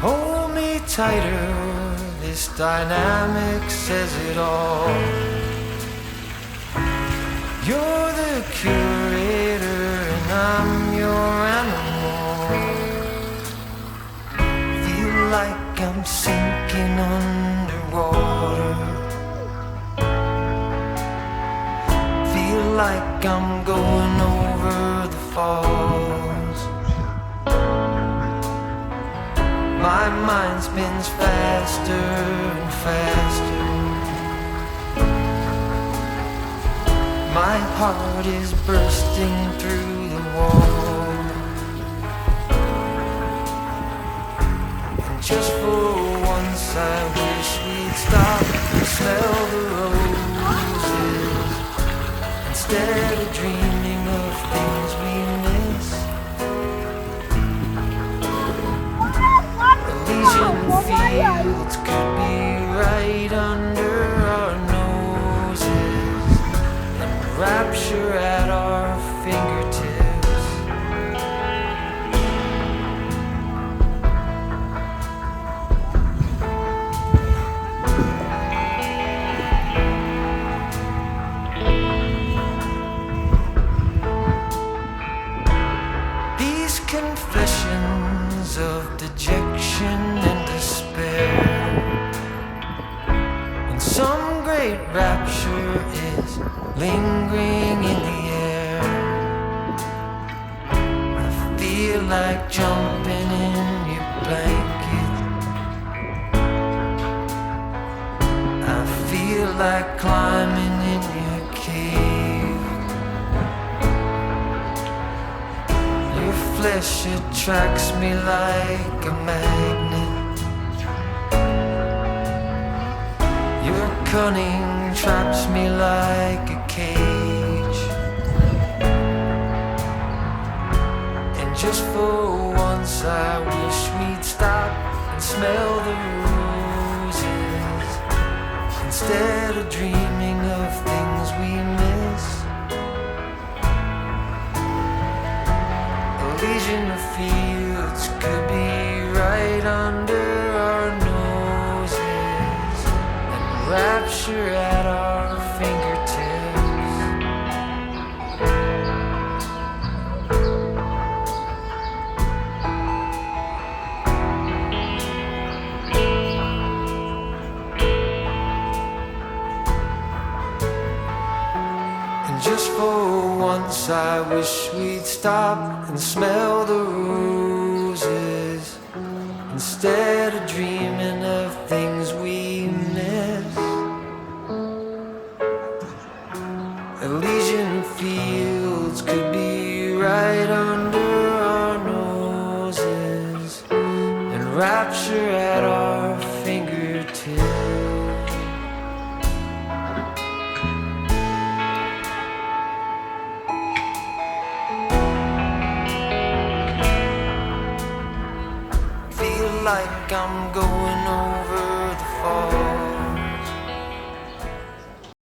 Hold me tighter, this dynamic says it all. You're the curator and I'm your animal. Feel like I'm sinking underwater. Feel like I'm going over the falls. My mind spins faster and faster. My heart is bursting through the wall. And just for once I wish we'd stop and smell the roses, instead of dreaming of things we miss. Elysian fields could be right under our noses, and rapture at our fingertips. These confessions of dejection and despair, when some great rapture is lingering in the air, I feel like jumping in your blanket. I feel like climbing in your cave. Your flesh attracts me like a magnet. Your cunning traps me like a cage. And just for once I wish we'd stop and smell the roses, instead of dreaming of things we miss. Elysian fields could be right under our noses, and rapture at our fingertips. And just for once I wish we'd stop and smell the roses, instead of dreaming of things we miss. Elysian fields could be right under our noses, and rapture at our fingertips. Like I'm going over